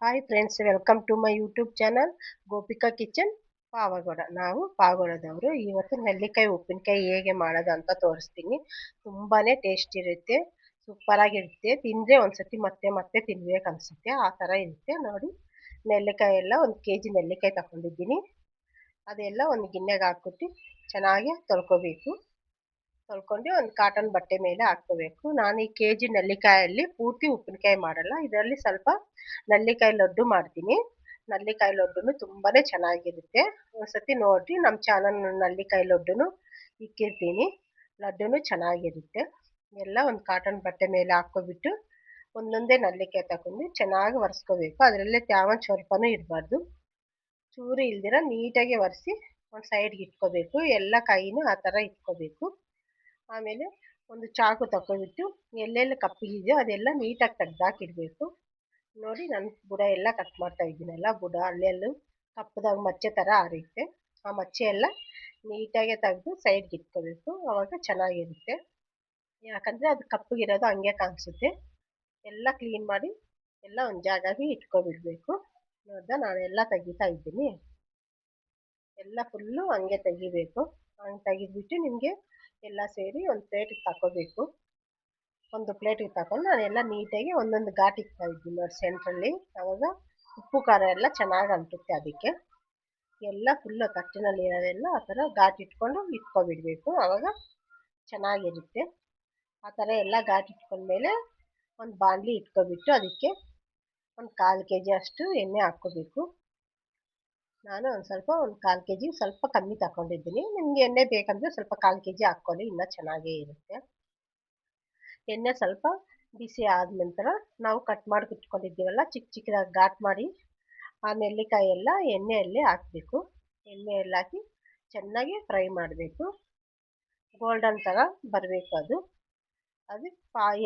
Hi friends, welcome to my YouTube channel Gopika kitchen Pavagada. ನಾವು ಪಾವಗಡದವರು. ಇವತ್ತು ನೆಲ್ಲಿಕಾಯಿ ಉಪ್ಪಿನಕಾಯಿ ಹೇಗೆ ಮಾಡೋದು ಅಂತ ತೋರಿಸ್ತೀನಿ. ತುಂಬಾನೇ ಟೇಸ್ಟ್ ಇರುತ್ತೆ, ಸೂಪರ್ ಆಗಿರುತ್ತೆ. ತಿಂದರೆ ಒಂದ್ಸತಿ ಮತ್ತೆ ಮತ್ತೆ ತಿನ್ಬೇಕು ಅನ್ಸುತ್ತೆ, ಆ ಥರ ಇರುತ್ತೆ ನೋಡಿ. ನೆಲ್ಲಿಕಾಯಿ ಎಲ್ಲ 1 kg ನೆಲ್ಲಿಕಾಯಿ ತಗೊಂಡಿದ್ದೀನಿ. ಅದೆಲ್ಲ ಒಂದು ಗಿಣ್ಣೆಗೆ ಹಾಕ್ಬಿಟ್ಟು ಚೆನ್ನಾಗಿ ತೊಳ್ಕೊಬೇಕು. ತೊಳ್ಕೊಂಡು ಒಂದು ಕಾಟನ್ ಬಟ್ಟೆ ಮೇಲೆ ಹಾಕ್ಕೋಬೇಕು. ನಾನು ಈ kg ನೆಲ್ಲಿಕಾಯಲ್ಲಿ ಪೂರ್ತಿ ಉಪ್ಪಿನಕಾಯಿ ಮಾಡಲ್ಲ, ಇದರಲ್ಲಿ ಸ್ವಲ್ಪ ನೆಲ್ಲಿಕಾಯಿ ಲಡ್ಡು ಮಾಡ್ತೀನಿ. ನೆಲ್ಲಿಕಾಯಿ ಲಡ್ಡುನು ತುಂಬಾನೇ ಚೆನ್ನಾಗಿರುತ್ತೆ. ಒಂದ್ಸತಿ ನೋಡ್ರಿ, ನಮ್ಮ ಚಾನಲ್ ನೆಲ್ಲಿಕಾಯಿ ಲಡ್ಡುನು ಇಕ್ಕಿರ್ತೀನಿ. ಲಡ್ಡುನು ಚೆನ್ನಾಗಿರುತ್ತೆ. ಎಲ್ಲ ಒಂದು ಕಾಟನ್ ಬಟ್ಟೆ ಮೇಲೆ ಹಾಕ್ಕೊಬಿಟ್ಟು ಒಂದೊಂದೇ ನೆಲ್ಲಿಕಾಯಿ ತಗೊಂಡು ಚೆನ್ನಾಗಿ ಒರೆಸ್ಕೋಬೇಕು. ಅದರಲ್ಲೇ ತ್ಯಾವನ್ ಸ್ವಲ್ಪನೂ ಇರಬಾರ್ದು. ಚೂರು ಇಲ್ದಿರ ನೀಟಾಗಿ ಒರೆಸಿ ಒಂದು ಸೈಡ್ಗೆ ಇಟ್ಕೋಬೇಕು. ಎಲ್ಲ ಕಾಯಿನೂ ಆ ಥರ ಇಟ್ಕೋಬೇಕು. ಆಮೇಲೆ ಒಂದು ಚಾಕು ತಗೊಂಡ್ಬಿಟ್ಟು ಎಲ್ಲೆಲ್ಲಿ ಕಪ್ಪಿದೆಯೋ ಅದೆಲ್ಲ ನೀಟಾಗಿ ತೆಗ್ದಾಕಿಡ್ಬೇಕು. ನೋಡಿ, ನಾನು ಬುಡ ಎಲ್ಲ ಕಟ್ ಮಾಡ್ತಾ ಇದ್ದೀನಲ್ಲ, ಬುಡ ಅಲ್ಲೆಲ್ಲೂ ಕಪ್ಪದಾಗ ಮಚ್ಚೆ ಥರ ಆರೈತೆ. ಆ ಮಚ್ಚೆ ಎಲ್ಲ ನೀಟಾಗಿ ತೆಗೆದು ಸೈಡ್ಗೆ ಇಟ್ಕೋಬೇಕು. ಅವಾಗ ಚೆನ್ನಾಗಿರುತ್ತೆ. ಯಾಕಂದರೆ ಅದು ಕಪ್ಪಗಿರೋದು ಹಂಗೆ ಕಾಣಿಸುತ್ತೆ. ಎಲ್ಲ ಕ್ಲೀನ್ ಮಾಡಿ ಎಲ್ಲ ಒಂದು ಜಾಗಕ್ಕೆ ಇಟ್ಕೊಬಿಡ್ಬೇಕು. ನೋಡ್ದ, ನಾನು ಎಲ್ಲ ತೆಗಿತಾ ಇದ್ದೀನಿ. ಎಲ್ಲ ಫುಲ್ಲು ಹಂಗೆ ತೆಗಿಬೇಕು. ಹಂಗೆ ತೆಗೆದ್ಬಿಟ್ಟು ನಿಮಗೆ ಎಲ್ಲ ಸೇರಿ ಒಂದು ಪ್ಲೇಟಿಗೆ ತಗೋಬೇಕು. ಒಂದು ಪ್ಲೇಟಿಗೆ ತಗೊಂಡು ನಾನೆಲ್ಲ ನೀಟಾಗಿ ಒಂದೊಂದು ಘಾಟ್ ಇಕ್ತಾ ಇದ್ದೀನಿ ನೋಡಿ ಸೆಂಟ್ರಲ್ಲಿ. ಆವಾಗ ಉಪ್ಪು ಖಾರ ಎಲ್ಲ ಚೆನ್ನಾಗಿ ಅಂಟುತ್ತೆ ಅದಕ್ಕೆ. ಎಲ್ಲ ಫುಲ್ಲು ತಟ್ಟಿನಲ್ಲಿ ಇರೋದೆಲ್ಲ ಆ ಥರ ಘಾಟ್ ಇಟ್ಕೊಂಡು ಇಟ್ಕೊಬಿಡ್ಬೇಕು. ಆವಾಗ ಚೆನ್ನಾಗಿರುತ್ತೆ. ಆ ಥರ ಎಲ್ಲ ಘಾಟ್ ಇಟ್ಕೊಂಡ್ಮೇಲೆ ಒಂದು ಬಾಣಲಿ ಇಟ್ಕೊಬಿಟ್ಟು ಅದಕ್ಕೆ ಒಂದು 1/4 kg ಅಷ್ಟು ಎಣ್ಣೆ ಹಾಕ್ಕೋಬೇಕು. ನಾನು ಒಂದು 1/4 kg ಸ್ವಲ್ಪ ಕಮ್ಮಿ ತಗೊಂಡಿದ್ದೀನಿ. ನಿಮ್ಗೆ ಎಣ್ಣೆ ಬೇಕಂದ್ರೆ ಸ್ವಲ್ಪ 1/4 kg ಹಾಕ್ಕೊಳ್ಳಿ, ಇನ್ನೂ ಚೆನ್ನಾಗೇ ಇರುತ್ತೆ. ಎಣ್ಣೆ ಸ್ವಲ್ಪ ಬಿಸಿ ಆದ ನಂತರ ನಾವು ಕಟ್ ಮಾಡಿ ಇಟ್ಕೊಂಡಿದ್ದೀವಲ್ಲ, ಚಿಕ್ಕ ಚಿಕ್ಕದಾಗಿ ಘಾಟ್ ಮಾಡಿ ಆ ನೆಲ್ಲಿಕಾಯಿ ಎಲ್ಲ ಎಣ್ಣೆಯಲ್ಲಿ ಹಾಕಬೇಕು. ಎಣ್ಣೆಯಲ್ಲಿ ಹಾಕಿ ಚೆನ್ನಾಗಿ ಫ್ರೈ ಮಾಡಬೇಕು. ಗೋಲ್ಡನ್ ಥರ ಬರಬೇಕು ಅದು.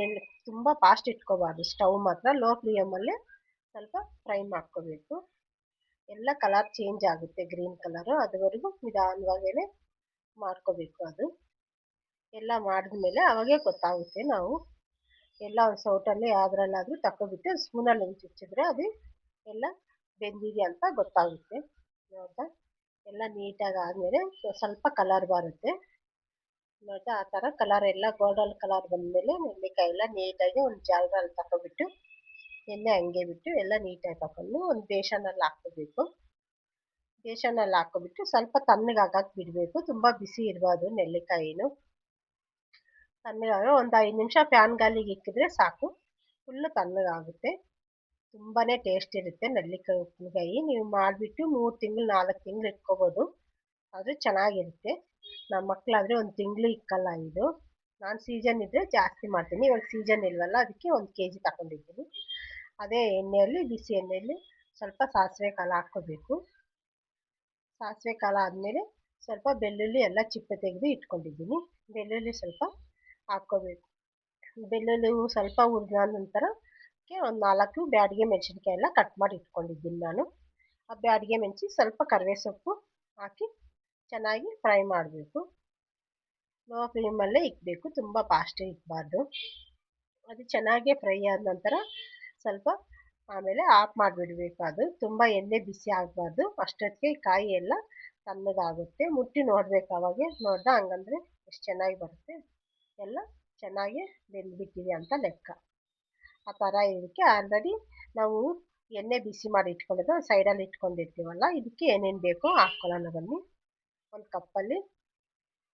ಎಣ್ಣೆ ತುಂಬ ಫಾಸ್ಟ್ ಇಟ್ಕೋಬಾರ್ದು, ಸ್ಟವ್ ಮಾತ್ರ ಲೋ ಫ್ಲೇಮಲ್ಲೇ ಸ್ವಲ್ಪ ಫ್ರೈ ಮಾಡ್ಕೋಬೇಕು. ಎಲ್ಲ ಕಲರ್ ಚೇಂಜ್ ಆಗುತ್ತೆ, ಗ್ರೀನ್ ಕಲರು, ಅದುವರೆಗೂ ನಿಧಾನವಾಗೇ ಮಾಡ್ಕೋಬೇಕು. ಅದು ಎಲ್ಲ ಮಾಡಿದ್ಮೇಲೆ ಅವಾಗೇ ಗೊತ್ತಾಗುತ್ತೆ. ನಾವು ಎಲ್ಲ ಒಂದು ಸೌಟಲ್ಲಿ ಯಾವ್ದ್ರಲ್ಲಾದರೂ ತಗೊಬಿಟ್ಟು ಸ್ಪೂನಲ್ಲಿ ಹಿಂಗೆ ಚುಚ್ಚಿದ್ರೆ ಅದು ಎಲ್ಲ ಬೆಂದಿದೆ ಅಂತ ಗೊತ್ತಾಗುತ್ತೆ. ನೋಡ್ತಾ ಎಲ್ಲ ನೀಟಾಗಿ ಆದಮೇಲೆ ಸ್ವಲ್ಪ ಕಲರ್ ಬರುತ್ತೆ. ನೋಡ್ತಾ ಆ ಥರ ಕಲರ್ ಎಲ್ಲ ಗೋಲ್ಡನ್ ಕಲರ್ ಬಂದಮೇಲೆ ನೆಲ್ಲಿಕಾಯಿ ಎಲ್ಲ ನೀಟಾಗಿ ಒಂದು ಜಾಲದಲ್ಲಿ ತಗೊಬಿಟ್ಟು ಎಣ್ಣೆ ಹಂಗೆ ಬಿಟ್ಟು ಎಲ್ಲ ನೀಟಾಗಿ ತಗೊಂಡು ಒಂದು ಬೇಸನಲ್ಲಿ ಹಾಕ್ಕೋಬೇಕು. ಬೇಸನಲ್ಲಿ ಹಾಕ್ಕೊಬಿಟ್ಟು ಸ್ವಲ್ಪ ತಣ್ಣಗೆ ಆಗಕ್ಕೆ ಬಿಡಬೇಕು. ತುಂಬ ಬಿಸಿ ಇರಬಾರ್ದು ನೆಲ್ಲಿಕಾಯಿನು. ತಣ್ಣಗಾಗ ಒಂದು 5 ನಿಮಿಷ ಫ್ಯಾನ್ ಗಾಲಿಗೆ ಇಕ್ಕಿದ್ರೆ ಸಾಕು, ಫುಲ್ಲು ತಣ್ಣಗಾಗುತ್ತೆ. ತುಂಬಾ ಟೇಸ್ಟ್ ಇರುತ್ತೆ ನೆಲ್ಲಿಕಾಯಿ ಉಪ್ಪಿನಕಾಯಿ. ನೀವು ಮಾಡಿಬಿಟ್ಟು 3 ತಿಂಗಳು 4 ತಿಂಗಳು ಇಟ್ಕೋಬೋದು, ಆದರೆ ಚೆನ್ನಾಗಿರುತ್ತೆ. ನಮ್ಮ ಮಕ್ಕಳಾದರೆ 1 ತಿಂಗಳು ಇಕ್ಕಲ್ಲ ಇದು. ನಾನು ಸೀಸನ್ ಇದ್ದರೆ ಜಾಸ್ತಿ ಮಾಡ್ತೀನಿ, ಇವಾಗ ಸೀಸನ್ ಇಲ್ವಲ್ಲ ಅದಕ್ಕೆ 1 kg ತಗೊಂಡಿದ್ದೀನಿ. ಅದೇ ಎಣ್ಣೆಯಲ್ಲಿ, ಬಿಸಿ ಎಣ್ಣೆಯಲ್ಲಿ ಸ್ವಲ್ಪ ಸಾಸಿವೆ ಕಾಳು ಹಾಕ್ಕೋಬೇಕು. ಸಾಸಿವೆ ಕಾಳು ಆದಮೇಲೆ ಸ್ವಲ್ಪ ಬೆಳ್ಳುಳ್ಳಿ ಎಲ್ಲ ಚಿಪ್ಪೆ ತೆಗೆದು ಇಟ್ಕೊಂಡಿದ್ದೀನಿ. ಬೆಳ್ಳುಳ್ಳಿ ಸ್ವಲ್ಪ ಹಾಕ್ಕೋಬೇಕು. ಬೆಳ್ಳುಳ್ಳಿ ಸ್ವಲ್ಪ ಹುರಿದ ನಂತರ ಒಂದು 4 ಬ್ಯಾಡಗಿ ಮೆಣಸಿನ್ಕಾಯಿ ಎಲ್ಲ ಕಟ್ ಮಾಡಿ ಇಟ್ಕೊಂಡಿದ್ದೀನಿ ನಾನು. ಆ ಬ್ಯಾಡಗಿ ಮೆಣಸಿ ಸ್ವಲ್ಪ ಕರಿಬೇವು ಸೊಪ್ಪು ಹಾಕಿ ಚೆನ್ನಾಗಿ ಫ್ರೈ ಮಾಡಬೇಕು. ಲೋ ಫ್ಲೇಮಲ್ಲೇ ಇಕ್ಬೇಕು, ತುಂಬ ಫಾಸ್ಟೇ ಇಕ್ಬಾರ್ದು. ಅದು ಚೆನ್ನಾಗಿ ಫ್ರೈ ಆದ ನಂತರ ಸ್ವಲ್ಪ ಆಮೇಲೆ ಆಫ್ ಮಾಡಿಬಿಡ್ಬೇಕು. ಅದು ತುಂಬ ಎಣ್ಣೆ ಬಿಸಿ ಆಗಬಾರ್ದು. ಅಷ್ಟೊತ್ತಿಗೆ ಕಾಯಿ ಎಲ್ಲ ತಣ್ಣಗಾಗುತ್ತೆ. ಮುಟ್ಟಿ ನೋಡ್ಬೇಕು ಅವಾಗೆ. ನೋಡ್ದ, ಹಂಗಂದ್ರೆ ಎಷ್ಟು ಚೆನ್ನಾಗಿ ಬರುತ್ತೆ. ಎಲ್ಲ ಚೆನ್ನಾಗಿ ಬೆಂದ್ಬಿಟ್ಟಿದೆ ಅಂತ ಲೆಕ್ಕ. ಆ ಥರ ಇದಕ್ಕೆ ಆಲ್ರೆಡಿ ನಾವು ಎಣ್ಣೆ ಬಿಸಿ ಮಾಡಿ ಇಟ್ಕೊಂಡಿದ್ದು ಸೈಡಲ್ಲಿ ಇಟ್ಕೊಂಡಿರ್ತೀವಲ್ಲ, ಇದಕ್ಕೆ ಏನೇನು ಬೇಕೋ ಹಾಕ್ಕೊಳ್ಳೋಣ ಬನ್ನಿ. ಒಂದು ಕಪ್ಪಲ್ಲಿ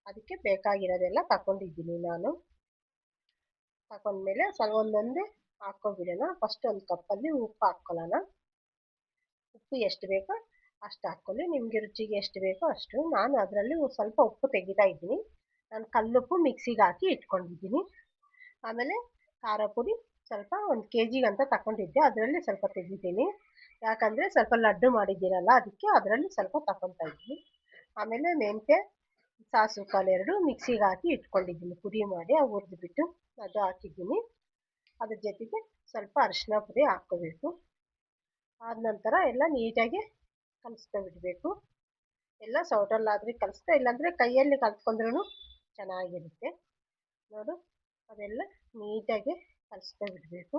ಅದಕ್ಕೆ ಬೇಕಾಗಿರೋದೆಲ್ಲ ತಗೊಂಡಿದ್ದೀನಿ ನಾನು. ತಗೊಂಡ್ಮೇಲೆ ಸ್ವಲ್ಪ ಒಂದೊಂದೇ ಹಾಕ್ಕೊಬಿಡೋಣ. ಫಸ್ಟ್ ಒಂದು ಕಪ್ಪಲ್ಲಿ ಉಪ್ಪು ಹಾಕ್ಕೊಳ್ಳೋಣ. ಉಪ್ಪು ಎಷ್ಟು ಬೇಕೋ ಅಷ್ಟು ಹಾಕ್ಕೊಳ್ಳಿ, ನಿಮಗೆ ರುಚಿಗೆ ಎಷ್ಟು ಬೇಕೋ ಅಷ್ಟು. ನಾನು ಅದರಲ್ಲಿ ಸ್ವಲ್ಪ ಉಪ್ಪು ತೆಗಿತಾ ಇದ್ದೀನಿ. ನಾನು ಕಲ್ಲುಪ್ಪು ಮಿಕ್ಸಿಗೆ ಹಾಕಿ ಇಟ್ಕೊಂಡಿದ್ದೀನಿ. ಆಮೇಲೆ ಖಾರ ಪುಡಿ ಸ್ವಲ್ಪ 1 kg ಅಂತ ತಗೊಂಡಿದ್ದೆ, ಅದರಲ್ಲಿ ಸ್ವಲ್ಪ ತೆಗಿತೀನಿ. ಯಾಕಂದರೆ ಸ್ವಲ್ಪ ಲಡ್ಡು ಮಾಡಿದ್ದೀರಲ್ಲ, ಅದಕ್ಕೆ ಅದರಲ್ಲಿ ಸ್ವಲ್ಪ ತಗೊತಾ ಇದ್ದೀನಿ. ಆಮೇಲೆ ಮೆಂತ್ಯ, ಸಾಸು ಕಾಳು 2 ಮಿಕ್ಸಿಗೆ ಹಾಕಿ ಇಟ್ಕೊಂಡಿದ್ದೀನಿ, ಪುಡಿ ಮಾಡಿ ಹುರಿದ್ಬಿಟ್ಟು ಅದು ಹಾಕಿದ್ದೀನಿ. ಅದ್ರ ಜೊತೆಗೆ ಸ್ವಲ್ಪ ಅರಿಶಿನ ಪುಡಿ ಹಾಕ್ಕೋಬೇಕು. ಆದ ನಂತರ ಎಲ್ಲ ನೀಟಾಗಿ ಕಲಿಸ್ಕೊಬಿಡ್ಬೇಕು. ಎಲ್ಲ ಸೌಟಲ್ಲಾದರೆ ಕಲಿಸ್ತಾ, ಇಲ್ಲಾಂದರೆ ಕೈಯಲ್ಲಿ ಕಲಿಸ್ಕೊಂಡ್ರೂ ಚೆನ್ನಾಗಿರುತ್ತೆ. ನೋಡು, ಅದೆಲ್ಲ ನೀಟಾಗಿ ಕಲಿಸ್ಕೊಬಿಡ್ಬೇಕು.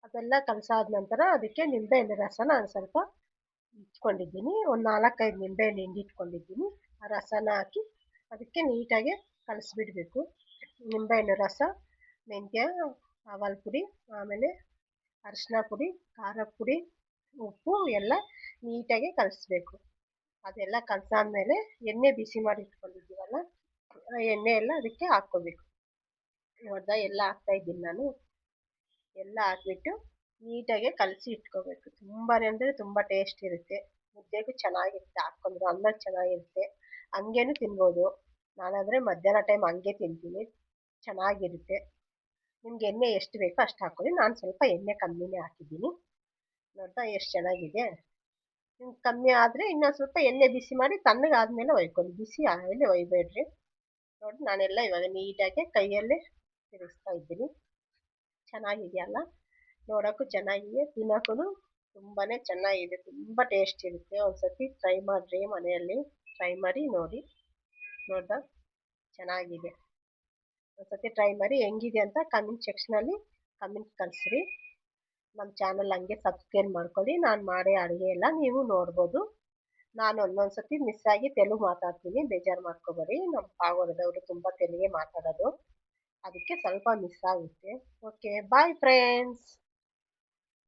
ಅದೆಲ್ಲ ಕಲಸಾದ ನಂತರ ಅದಕ್ಕೆ ನಿಂಬೆಹಣ್ಣು ರಸನ ನಾನು ಸ್ವಲ್ಪ ಇಟ್ಕೊಂಡಿದ್ದೀನಿ. ಒಂದು 4-5 ನಿಂಬೆಹಣ್ಣು ಹಿಂಡಿಟ್ಕೊಂಡಿದ್ದೀನಿ. ಆ ರಸನ ಹಾಕಿ ಅದಕ್ಕೆ ನೀಟಾಗಿ ಕಲಿಸ್ಬಿಡ್ಬೇಕು. ನಿಂಬೆಹಣ್ಣು ರಸ, ಮೆಂತ್ಯ, ಆವಾಲ ಪುಡಿ, ಆಮೇಲೆ ಅರಿಶಿನ ಪುಡಿ, ಖಾರದ ಪುಡಿ, ಉಪ್ಪು ಎಲ್ಲ ನೀಟಾಗಿ ಕಲಿಸ್ಬೇಕು. ಅದೆಲ್ಲ ಕಲಸಾದ್ಮೇಲೆ ಎಣ್ಣೆ ಬಿಸಿ ಮಾಡಿ ಇಟ್ಕೊಂಡಿದ್ದೀವಲ್ಲ, ಆ ಎಣ್ಣೆ ಎಲ್ಲ ಅದಕ್ಕೆ ಹಾಕ್ಕೋಬೇಕು. ನೋಡ್ದಾ ಎಲ್ಲ ಹಾಕ್ತಾ ಇದ್ದೀನಿ ನಾನು. ಎಲ್ಲ ಹಾಕ್ಬಿಟ್ಟು ನೀಟಾಗಿ ಕಲಸಿ ಇಟ್ಕೋಬೇಕು. ತುಂಬಾನೇ ಅಂದರೆ ತುಂಬ ಟೇಸ್ಟ್ ಇರುತ್ತೆ. ಮುದ್ದೆಗೂ ಚೆನ್ನಾಗಿರುತ್ತೆ, ಹಾಕ್ಕೊಂಡ್ರೆ ಅನ್ನಕ್ಕೆ ಚೆನ್ನಾಗಿರುತ್ತೆ. ಹಂಗೇನು ತಿನ್ಬೋದು. ನಾನಾದರೆ ಮಧ್ಯಾಹ್ನ ಟೈಮ್ ಹಂಗೆ ತಿಂತೀನಿ, ಚೆನ್ನಾಗಿರುತ್ತೆ. ನಿಮ್ಗೆ ಎಣ್ಣೆ ಎಷ್ಟು ಬೇಕೋ ಅಷ್ಟು ಹಾಕ್ಕೊಳ್ಳಿ. ನಾನು ಸ್ವಲ್ಪ ಎಣ್ಣೆ ಕಮ್ಮಿನೇ ಹಾಕಿದ್ದೀನಿ. ನೋಡ್ತಾ ಎಷ್ಟು ಚೆನ್ನಾಗಿದೆ. ನಿಮ್ಗೆ ಕಮ್ಮಿ ಆದರೆ ಇನ್ನೊಂದು ಸ್ವಲ್ಪ ಎಣ್ಣೆ ಬಿಸಿ ಮಾಡಿ ತಣ್ಣಗಾದ್ಮೇಲೆ ಒಯ್ಕೊಳ್ಳಿ, ಬಿಸಿ ಆಮೇಲೆ ಒಯ್ಬೇಡ್ರಿ. ನೋಡಿ ನಾನೆಲ್ಲ ಇವಾಗ ನೀಟಾಗಿ ಕೈಯಲ್ಲೇ ತಿರುಗಿಸ್ತಾ ಇದ್ದೀನಿ. ಚೆನ್ನಾಗಿದೆಯಲ್ಲ, ನೋಡೋಕ್ಕೂ ಚೆನ್ನಾಗಿದೆ, ತಿನ್ನೋಕ್ಕೂ ತುಂಬಾನೇ ಚೆನ್ನಾಗಿದೆ, ತುಂಬ ಟೇಸ್ಟ್ ಇರುತ್ತೆ. ಒಂದ್ಸತಿ ಟ್ರೈ ಮಾಡಿರಿ ಮನೆಯಲ್ಲಿ, ಟ್ರೈ ಮಾಡಿ ನೋಡಿ. ನೋಡ್ದಾ ಚೆನ್ನಾಗಿದೆ. ಒಂದ್ಸತಿ ಟ್ರೈ ಮಾಡಿ ಹೆಂಗಿದೆ ಅಂತ ಕಮೆಂಟ್ ಸೆಕ್ಷನಲ್ಲಿ ಕಮೆಂಟ್ ಕಳಿಸ್ರಿ. ನಮ್ಮ ಚಾನಲ್ ಹಂಗೆ ಸಬ್ಸ್ಕ್ರೈಬ್ ಮಾಡ್ಕೊಳ್ಳಿ. ನಾನು ಮಾಡೋ ಅಡುಗೆ ಎಲ್ಲ ನೀವು ನೋಡ್ಬೋದು. ನಾನು ಒಂದೊಂದ್ಸತಿ ಮಿಸ್ ಆಗಿ ತೆಲುಗು ಮಾತಾಡ್ತೀನಿ, ಬೇಜಾರು ಮಾಡ್ಕೋಬೇಡಿ. ನಮ್ಮ ಪಾವಗಡದವರು ತುಂಬ ತೆಲುಗೇ ಮಾತಾಡೋದು, ಅದಕ್ಕೆ ಸ್ವಲ್ಪ ಮಿಸ್ ಆಗುತ್ತೆ. Okay, bye friends.